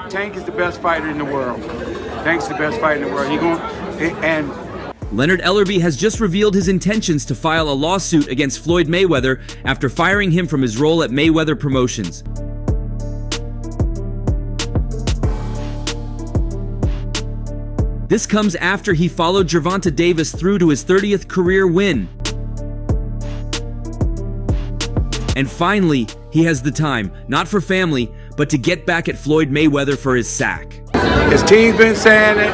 Tank is the best fighter in the world. Tank's the best fighter in the world. Leonard Ellerbe has just revealed his intentions to file a lawsuit against Floyd Mayweather after firing him from his role at Mayweather Promotions. This comes after he followed Gervonta Davis through to his 30th career win. And finally, he has the time, not for family, but to get back at Floyd Mayweather for his sack. His team's been saying it.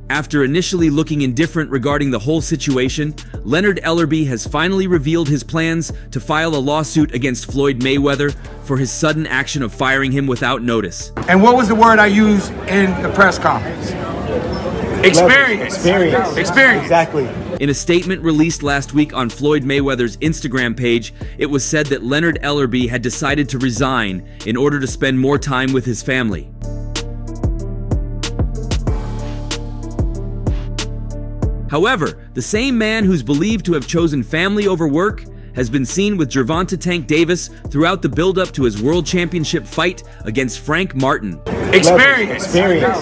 After initially looking indifferent regarding the whole situation, Leonard Ellerbe has finally revealed his plans to file a lawsuit against Floyd Mayweather for his sudden action of firing him without notice. And what was the word I used in the press conference? Experience. Experience. Exactly. In a statement released last week on Floyd Mayweather's Instagram page, it was said that Leonard Ellerbe had decided to resign in order to spend more time with his family. However, the same man who's believed to have chosen family over work has been seen with Gervonta "Tank" Davis throughout the build-up to his World Championship fight against Frank Martin. Experience.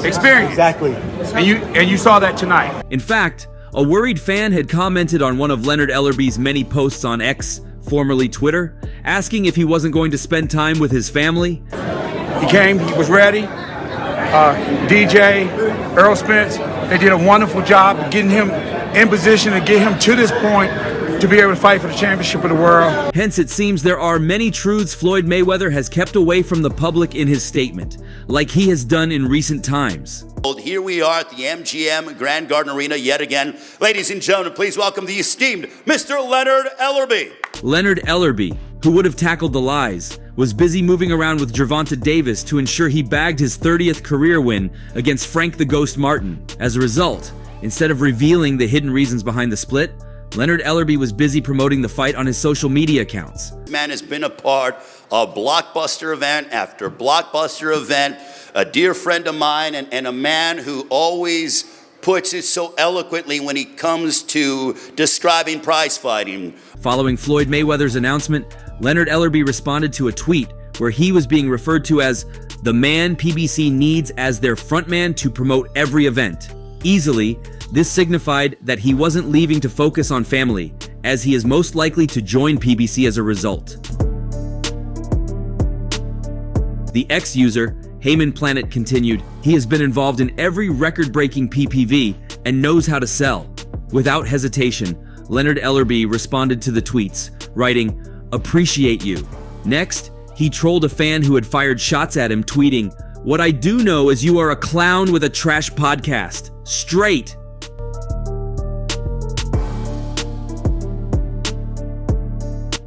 Exactly. And you saw that tonight. In fact, a worried fan had commented on one of Leonard Ellerbe's many posts on X, formerly Twitter, asking if he wasn't going to spend time with his family. He came, he was ready. DJ, Earl Spence, they did a wonderful job of getting him in position to get him to this point to be able to fight for the championship of the world. Hence, it seems there are many truths Floyd Mayweather has kept away from the public in his statement, like he has done in recent times. Here we are at the MGM Grand Garden Arena yet again. Ladies and gentlemen, please welcome the esteemed Mr. Leonard Ellerbe. Leonard Ellerbe, who would have tackled the lies, was busy moving around with Gervonta Davis to ensure he bagged his 30th career win against Frank the Ghost Martin. As a result, instead of revealing the hidden reasons behind the split, Leonard Ellerbe was busy promoting the fight on his social media accounts. This man has been a part of blockbuster event after blockbuster event, a dear friend of mine and a man who always puts it so eloquently when he comes to describing prize fighting. Following Floyd Mayweather's announcement, Leonard Ellerbe responded to a tweet where he was being referred to as the man PBC needs as their frontman to promote every event. Easily, this signified that he wasn't leaving to focus on family, as he is most likely to join PBC as a result. The X-user, Heyman Planet, continued, "He has been involved in every record-breaking PPV and knows how to sell." Without hesitation, Leonard Ellerbe responded to the tweets, writing, "Appreciate you." Next, he trolled a fan who had fired shots at him, tweeting, "What I do know is you are a clown with a trash podcast. Straight."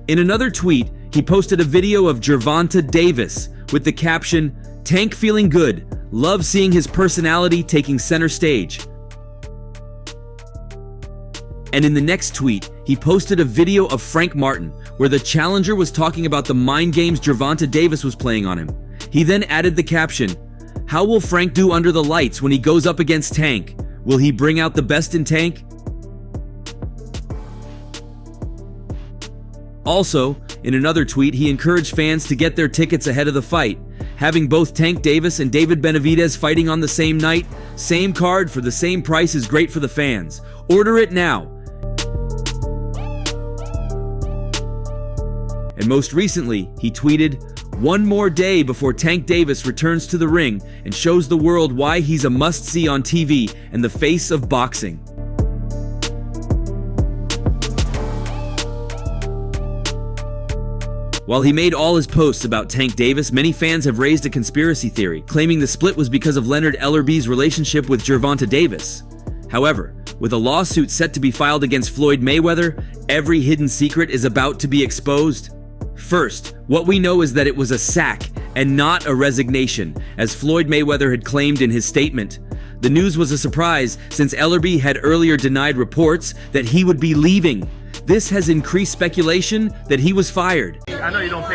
In another tweet, he posted a video of Gervonta Davis with the caption, "Tank feeling good. Love seeing his personality taking center stage." And in the next tweet, he posted a video of Frank Martin, where the challenger was talking about the mind games Gervonta Davis was playing on him. He then added the caption, "How will Frank do under the lights when he goes up against Tank? Will he bring out the best in Tank?" Also, in another tweet, he encouraged fans to get their tickets ahead of the fight. Having both Tank Davis and David Benavidez fighting on the same night, same card for the same price is great for the fans. Order it now. And most recently, he tweeted, "One more day before Tank Davis returns to the ring and shows the world why he's a must-see on TV and the face of boxing." While he made all his posts about Tank Davis, many fans have raised a conspiracy theory, claiming the split was because of Leonard Ellerbe's relationship with Gervonta Davis. However, with a lawsuit set to be filed against Floyd Mayweather, every hidden secret is about to be exposed. First, what we know is that it was a sack and not a resignation, as Floyd Mayweather had claimed in his statement. The news was a surprise since Ellerbe had earlier denied reports that he would be leaving. This has increased speculation that he was fired. I know you don't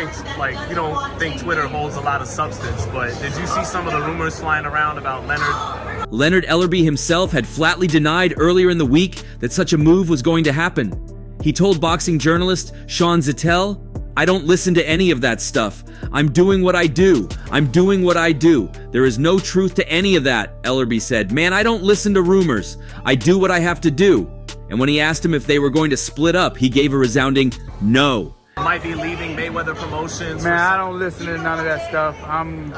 think Twitter holds a lot of substance, but did you see some of the rumors flying around about Leonard? Leonard Ellerbe himself had flatly denied earlier in the week that such a move was going to happen. He told boxing journalist Sean Zettel, I don't listen to any of that stuff. I'm doing what I do. I'm doing what I do. There is no truth to any of that, Ellerby said. Man, I don't listen to rumors. I do what I have to do. And when he asked him if they were going to split up, he gave a resounding no. Might be leaving Mayweather Promotions. Man, I don't listen to none of that stuff. I'm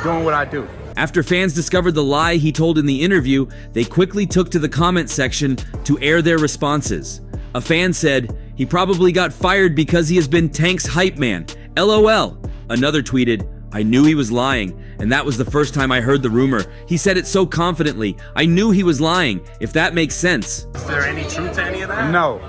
doing what I do. After fans discovered the lie he told in the interview, they quickly took to the comment section to air their responses. A fan said, "He probably got fired because he has been Tank's hype man. LOL." Another tweeted, "I knew he was lying, and that was the first time I heard the rumor. He said it so confidently. I knew he was lying, if that makes sense." Is there any truth to any of that? No.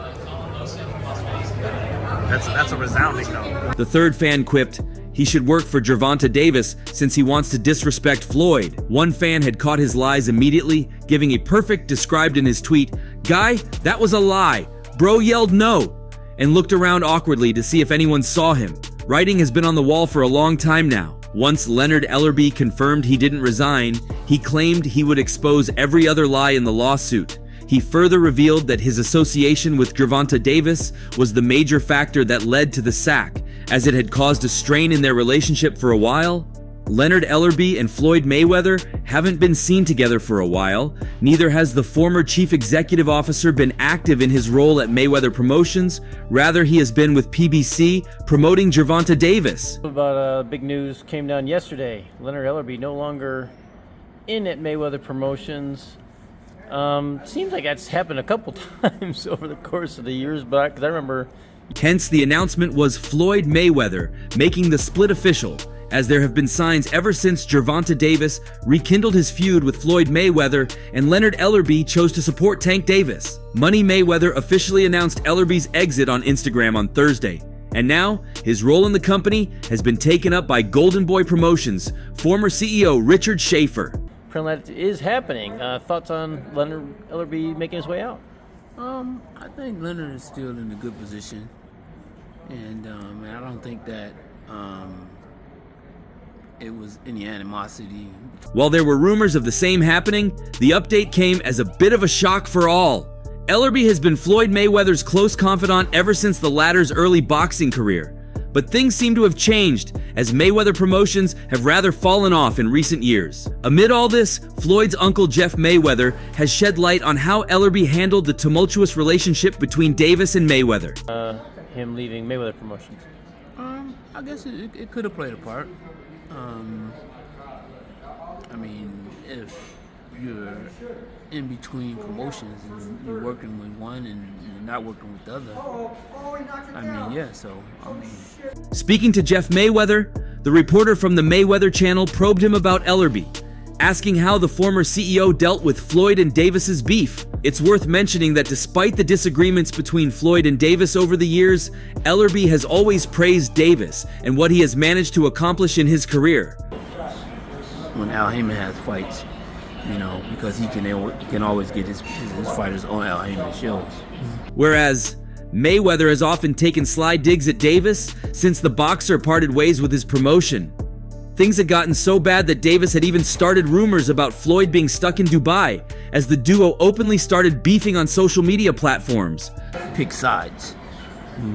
That's a resounding no. The third fan quipped, "He should work for Gervonta Davis since he wants to disrespect Floyd." One fan had caught his lies immediately, giving a perfect described in his tweet, "Guy, that was a lie. Bro yelled no," and looked around awkwardly to see if anyone saw him. Writing has been on the wall for a long time now. Once Leonard Ellerbe confirmed he didn't resign, he claimed he would expose every other lie in the lawsuit. He further revealed that his association with Gervonta Davis was the major factor that led to the sack, as it had caused a strain in their relationship for a while. Leonard Ellerbe and Floyd Mayweather haven't been seen together for a while. Neither has the former chief executive officer been active in his role at Mayweather Promotions. Rather, he has been with PBC promoting Gervonta Davis. About big news came down yesterday. Leonard Ellerbe no longer in at Mayweather Promotions. Seems like that's happened a couple times over the course of the years back, because I remember. Hence, the announcement was Floyd Mayweather making the split official, as there have been signs ever since Gervonta Davis rekindled his feud with Floyd Mayweather and Leonard Ellerbe chose to support Tank Davis. Money Mayweather officially announced Ellerbe's exit on Instagram on Thursday. And now, his role in the company has been taken up by Golden Boy Promotions, former CEO Richard Schaefer. Apparently that is happening. Thoughts on Leonard Ellerbe making his way out? I think Leonard is still in a good position, and I don't think that it was any animosity. While there were rumors of the same happening, the update came as a bit of a shock for all. Ellerbe has been Floyd Mayweather's close confidant ever since the latter's early boxing career. But things seem to have changed, as Mayweather Promotions have rather fallen off in recent years. Amid all this, Floyd's uncle Jeff Mayweather has shed light on how Ellerbe handled the tumultuous relationship between Davis and Mayweather. Him leaving Mayweather Promotions. I guess it could have played a part. I mean, if you're in between promotions and you're working with one and you're not working with the other, Speaking to Jeff Mayweather, the reporter from the Mayweather channel probed him about Ellerbe, asking how the former CEO dealt with Floyd and Davis's beef. It's worth mentioning that despite the disagreements between Floyd and Davis over the years, Ellerbe has always praised Davis and what he has managed to accomplish in his career. when Al Heyman has fights, because he can always get his fighters on Al Heyman shows. Whereas Mayweather has often taken sly digs at Davis since the boxer parted ways with his promotion. Things had gotten so bad that Davis had even started rumors about Floyd being stuck in Dubai, as the duo openly started beefing on social media platforms. Pick sides.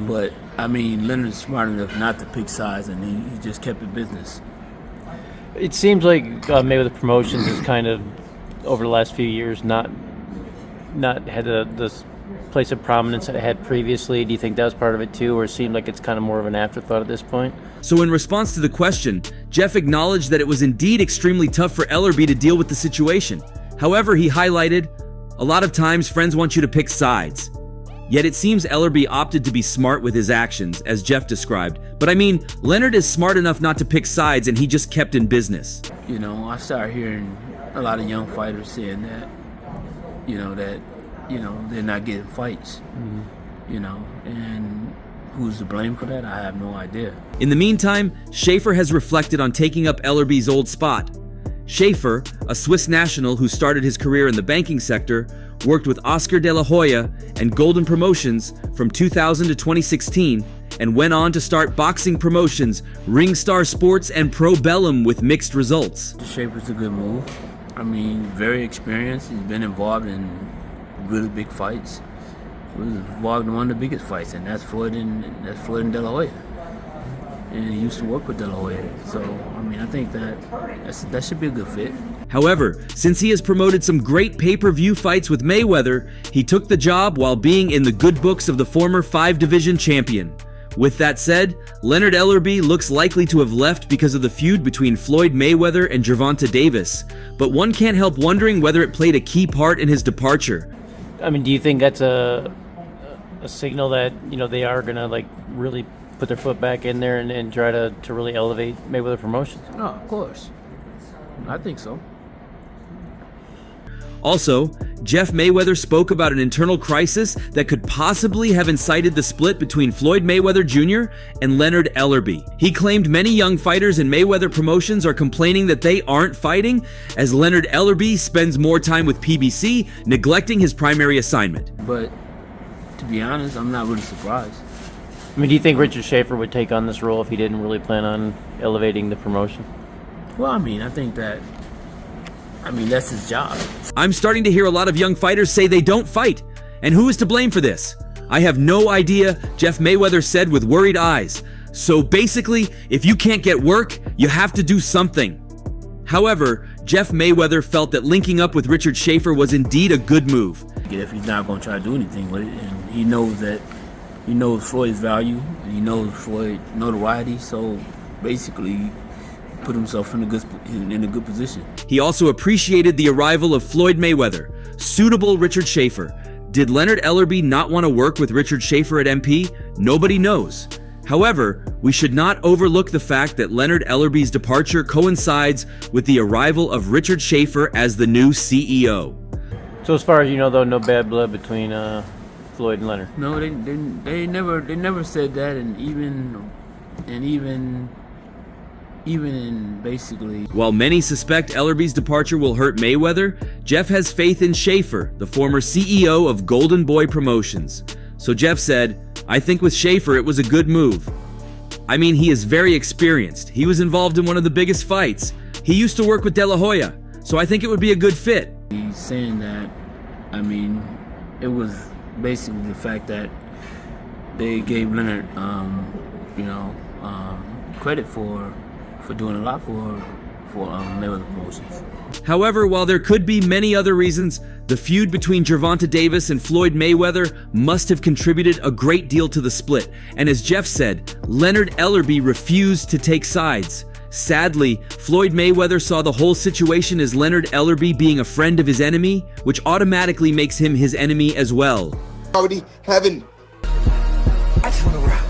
But, Leonard's smart enough not to pick sides, and he just kept it business. It seems like Mayweather Promotions has kind of, over the last few years, not had this place of prominence that it had previously. Do you think that was part of it too, or it seemed like it's kind of more of an afterthought at this point? So in response to the question, Jeff acknowledged that it was indeed extremely tough for Ellerbe to deal with the situation. However, he highlighted, a lot of times friends want you to pick sides. Yet it seems Ellerbe opted to be smart with his actions, as Jeff described. But Leonard is smart enough not to pick sides, and he just kept in business. I started hearing a lot of young fighters saying that, they're not getting fights. And who's to blame for that? I have no idea. In the meantime, Schaefer has reflected on taking up Ellerbe's old spot. Schaefer, a Swiss national who started his career in the banking sector, worked with Oscar de la Hoya and Golden Promotions from 2000 to 2016, and went on to start boxing promotions, Ringstar Sports and Pro Bellum, with mixed results. Schaefer's a good move. Very experienced. He's been involved in really big fights. He was involved in one of the biggest fights, and that's Floyd and De La Hoya. and he used to work with De La Hoya. So, I mean, I think that should be a good fit. However, since he has promoted some great pay-per-view fights with Mayweather, he took the job while being in the good books of the former 5-division champion. With that said, Leonard Ellerbe looks likely to have left because of the feud between Floyd Mayweather and Gervonta Davis, but one can't help wondering whether it played a key part in his departure. I mean, do you think that's a signal that, you know, they are going to, like, really put their foot back in there and try to really elevate Mayweather Promotions? No, of course. I think so. Also, Jeff Mayweather spoke about an internal crisis that could possibly have incited the split between Floyd Mayweather Jr. and Leonard Ellerbe. He claimed many young fighters in Mayweather Promotions are complaining that they aren't fighting, as Leonard Ellerbe spends more time with PBC, neglecting his primary assignment. But to be honest, I'm not really surprised. I mean, do you think Richard Schaefer would take on this role if he didn't really plan on elevating the promotion? Well, I mean, I think that's his job. I'm starting to hear a lot of young fighters say they don't fight. And who is to blame for this? I have no idea, Jeff Mayweather said with worried eyes. So basically, if you can't get work, you have to do something. However, Jeff Mayweather felt that linking up with Richard Schaefer was indeed a good move. If he's not going to try to do anything with it, and he knows Floyd's value, and he knows Floyd's notoriety, so basically put himself in a good position. He also appreciated the arrival of Floyd Mayweather, suitable Richard Schaefer. Did Leonard Ellerbe not want to work with Richard Schaefer at MP? Nobody knows. However, we should not overlook the fact that Leonard Ellerbe's departure coincides with the arrival of Richard Schaefer as the new CEO. So as far as you know, though, no bad blood between Floyd and Leonard? No, they never said that, and even in basically... While many suspect Ellerbe's departure will hurt Mayweather, Jeff has faith in Schaefer, the former CEO of Golden Boy Promotions. So Jeff said, "I think with Schaefer it was a good move. I mean, he is very experienced. He was involved in one of the biggest fights. He used to work with De La Hoya, so I think it would be a good fit." He's saying that, I mean, it was basically the fact that they gave Leonard, credit for doing a lot for Mayweather Promotions. However, while there could be many other reasons, the feud between Gervonta Davis and Floyd Mayweather must have contributed a great deal to the split. And as Jeff said, Leonard Ellerbe refused to take sides. Sadly, Floyd Mayweather saw the whole situation as Leonard Ellerbe being a friend of his enemy, which automatically makes him his enemy as well. Already having... I just wanna rock.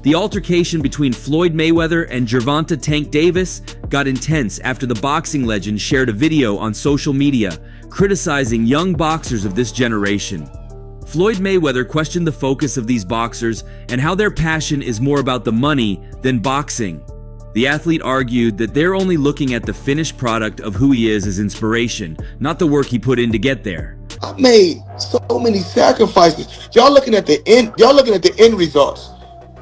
The altercation between Floyd Mayweather and Gervonta "Tank" Davis got intense after the boxing legend shared a video on social media criticizing young boxers of this generation. Floyd Mayweather questioned the focus of these boxers and how their passion is more about the money than boxing. The athlete argued that they're only looking at the finished product of who he is as inspiration, not the work he put in to get there. I made so many sacrifices. Y'all looking at the end. Y'all looking at the end results.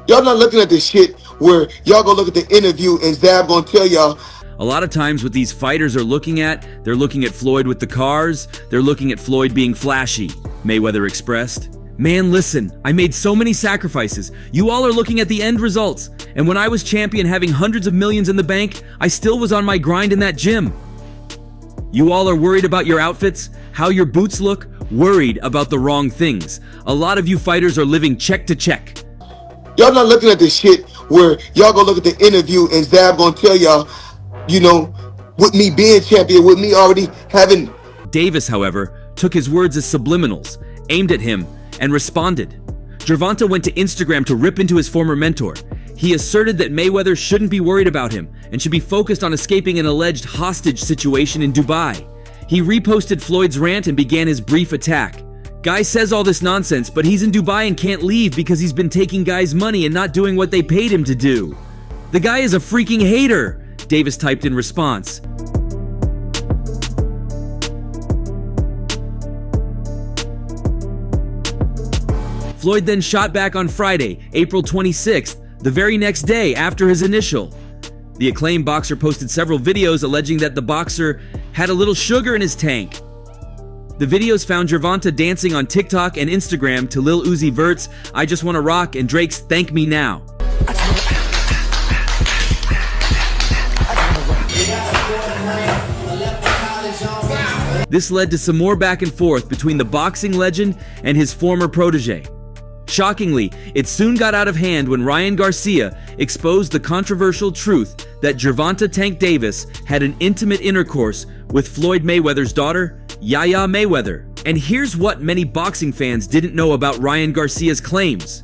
Y'all not looking at the shit where y'all go look at the interview and Zab gonna tell y'all. A lot of times what these fighters are looking at, they're looking at Floyd with the cars, they're looking at Floyd being flashy, Mayweather expressed. "Man, listen, I made so many sacrifices. You all are looking at the end results. And when I was champion having hundreds of millions in the bank, I still was on my grind in that gym. You all are worried about your outfits, how your boots look, worried about the wrong things. A lot of you fighters are living check to check." Y'all not looking at the shit where y'all go look at the interview and Zab gonna tell y'all, with me being champion, with me already having... Davis, however, took his words as subliminals, aimed at him, and responded. Gervonta went to Instagram to rip into his former mentor. He asserted that Mayweather shouldn't be worried about him and should be focused on escaping an alleged hostage situation in Dubai. He reposted Floyd's rant and began his brief attack. Guy says all this nonsense, but he's in Dubai and can't leave because he's been taking guys' money and not doing what they paid him to do. The guy is a freaking hater, Davis typed in response. Floyd then shot back on Friday, April 26th, the very next day after his initial. The acclaimed boxer posted several videos alleging that the boxer had a little sugar in his tank. The videos found Gervonta dancing on TikTok and Instagram to Lil Uzi Vert's I Just Wanna Rock and Drake's Thank Me Now. This led to some more back and forth between the boxing legend and his former protege. Shockingly, it soon got out of hand when Ryan Garcia exposed the controversial truth that Gervonta Tank Davis had an intimate intercourse with Floyd Mayweather's daughter, Yaya Mayweather. And here's what many boxing fans didn't know about Ryan Garcia's claims.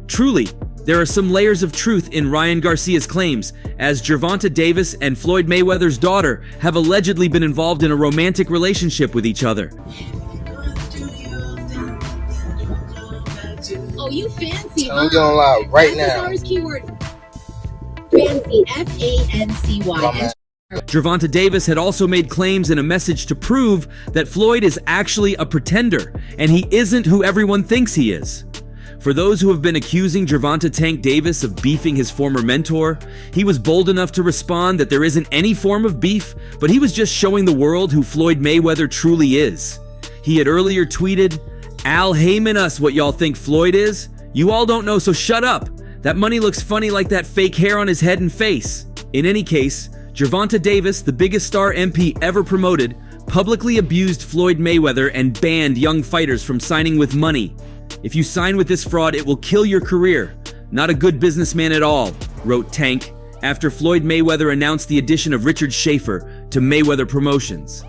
Truly, there are some layers of truth in Ryan Garcia's claims, as Gervonta Davis and Floyd Mayweather's daughter have allegedly been involved in a romantic relationship with each other. Oh, you fancy, I'm going live right now. That's keyword. Fancy, F-A-N-C-Y. Gervonta Davis had also made claims in a message to prove that Floyd is actually a pretender, and he isn't who everyone thinks he is. For those who have been accusing Gervonta Tank Davis of beefing his former mentor, he was bold enough to respond that there isn't any form of beef, but he was just showing the world who Floyd Mayweather truly is. He had earlier tweeted, "Al Heyman us what y'all think Floyd is? You all don't know, so shut up. That money looks funny like that fake hair on his head and face." In any case, Gervonta Davis, the biggest star MP ever promoted, publicly abused Floyd Mayweather and banned young fighters from signing with money. "If you sign with this fraud, it will kill your career. Not a good businessman at all," wrote Tank, after Floyd Mayweather announced the addition of Richard Schaefer to Mayweather Promotions.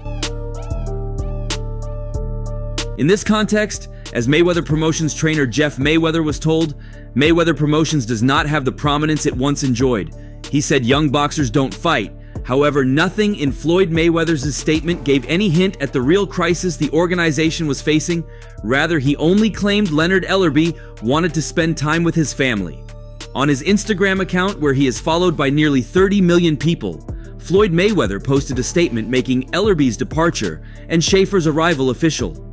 In this context, as Mayweather Promotions trainer Jeff Mayweather was told, Mayweather Promotions does not have the prominence it once enjoyed. He said young boxers don't fight. However, nothing in Floyd Mayweather's statement gave any hint at the real crisis the organization was facing. Rather, he only claimed Leonard Ellerbe wanted to spend time with his family. On his Instagram account, where he is followed by nearly 30 million people, Floyd Mayweather posted a statement making Ellerbe's departure and Schaefer's arrival official.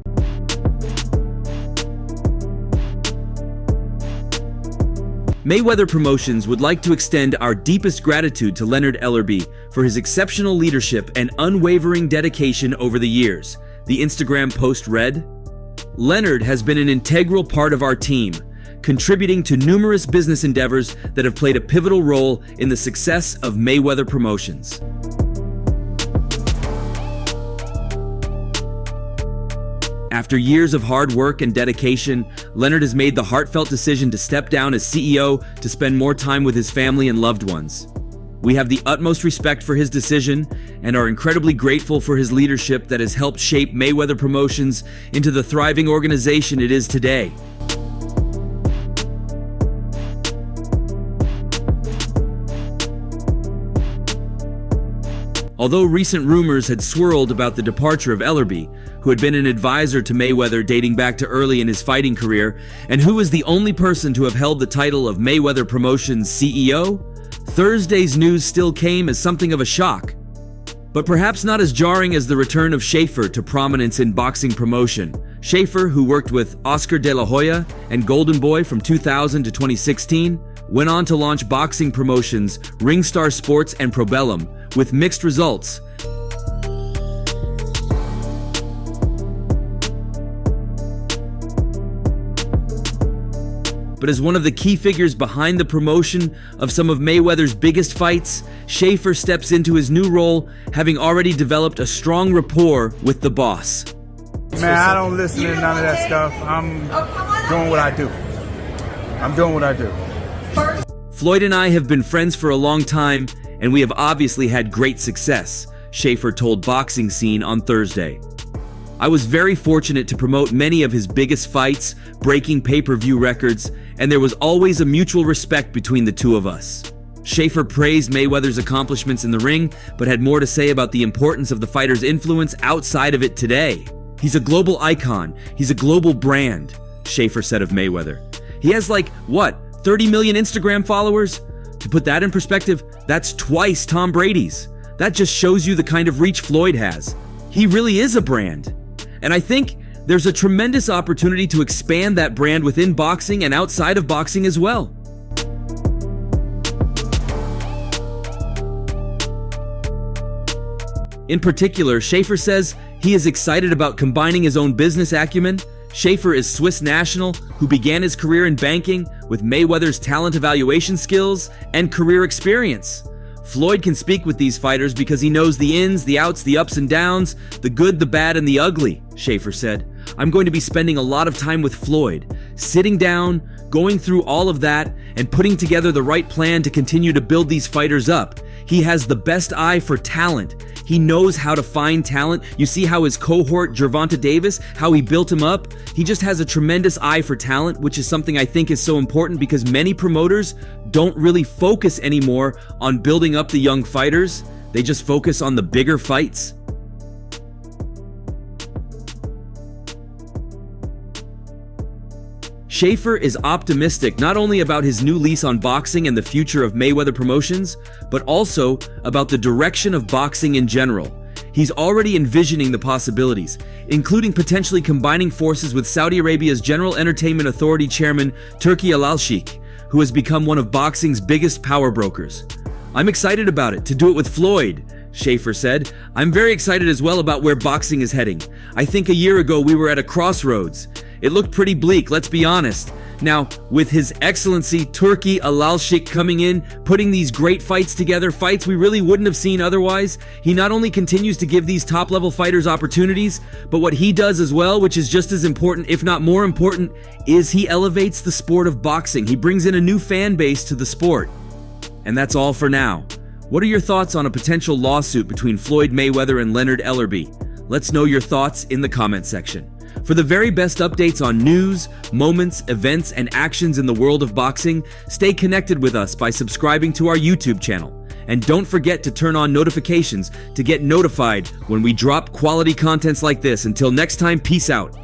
Mayweather Promotions would like to extend our deepest gratitude to Leonard Ellerbe for his exceptional leadership and unwavering dedication over the years. The Instagram post read, "Leonard has been an integral part of our team, contributing to numerous business endeavors that have played a pivotal role in the success of Mayweather Promotions." After years of hard work and dedication, Leonard has made the heartfelt decision to step down as CEO to spend more time with his family and loved ones. We have the utmost respect for his decision and are incredibly grateful for his leadership that has helped shape Mayweather Promotions into the thriving organization it is today. Although recent rumors had swirled about the departure of Ellerbe, who had been an advisor to Mayweather dating back to early in his fighting career, and who was the only person to have held the title of Mayweather Promotions CEO, Thursday's news still came as something of a shock. But perhaps not as jarring as the return of Schaefer to prominence in boxing promotion. Schaefer, who worked with Oscar De La Hoya and Golden Boy from 2000 to 2016, went on to launch boxing promotions Ringstar Sports and Probellum, with mixed results. But as one of the key figures behind the promotion of some of Mayweather's biggest fights, Schaefer steps into his new role, having already developed a strong rapport with the boss. Man, I don't listen to none of that stuff. I'm doing what I do. I'm doing what I do. Floyd and I have been friends for a long time, and we have obviously had great success, Schaefer told Boxing Scene on Thursday. I was very fortunate to promote many of his biggest fights, breaking pay-per-view records, and there was always a mutual respect between the two of us. Schaefer praised Mayweather's accomplishments in the ring, but had more to say about the importance of the fighter's influence outside of it today. "He's a global icon. He's a global brand," Schaefer said of Mayweather. "He has 30 million Instagram followers? To put that in perspective, that's twice Tom Brady's. That just shows you the kind of reach Floyd has. He really is a brand. And I think there's a tremendous opportunity to expand that brand within boxing and outside of boxing as well." In particular, Schaefer says he is excited about combining his own business acumen. Schaefer is Swiss national who began his career in banking with Mayweather's talent evaluation skills and career experience. Floyd can speak with these fighters because he knows the ins, the outs, the ups and downs, the good, the bad, and the ugly, Schaefer said. I'm going to be spending a lot of time with Floyd, sitting down, going through all of that, and putting together the right plan to continue to build these fighters up. He has the best eye for talent. He knows how to find talent. You see how his cohort, Gervonta Davis, how he built him up? He just has a tremendous eye for talent, which is something I think is so important because many promoters don't really focus anymore on building up the young fighters. They just focus on the bigger fights. Schaefer is optimistic not only about his new lease on boxing and the future of Mayweather Promotions, but also about the direction of boxing in general. He's already envisioning the possibilities, including potentially combining forces with Saudi Arabia's General Entertainment Authority chairman Turki Al-Sheikh, who has become one of boxing's biggest power brokers. I'm excited about it, to do it with Floyd, Schaefer said. I'm very excited as well about where boxing is heading. I think a year ago we were at a crossroads. It looked pretty bleak, let's be honest. Now, with His Excellency Turki Al-Sheikh coming in, putting these great fights together, fights we really wouldn't have seen otherwise, he not only continues to give these top-level fighters opportunities, but what he does as well, which is just as important, if not more important, is he elevates the sport of boxing. He brings in a new fan base to the sport. And that's all for now. What are your thoughts on a potential lawsuit between Floyd Mayweather and Leonard Ellerbe? Let's know your thoughts in the comment section. For the very best updates on news, moments, events, and actions in the world of boxing, stay connected with us by subscribing to our YouTube channel. And don't forget to turn on notifications to get notified when we drop quality contents like this. Until next time, peace out.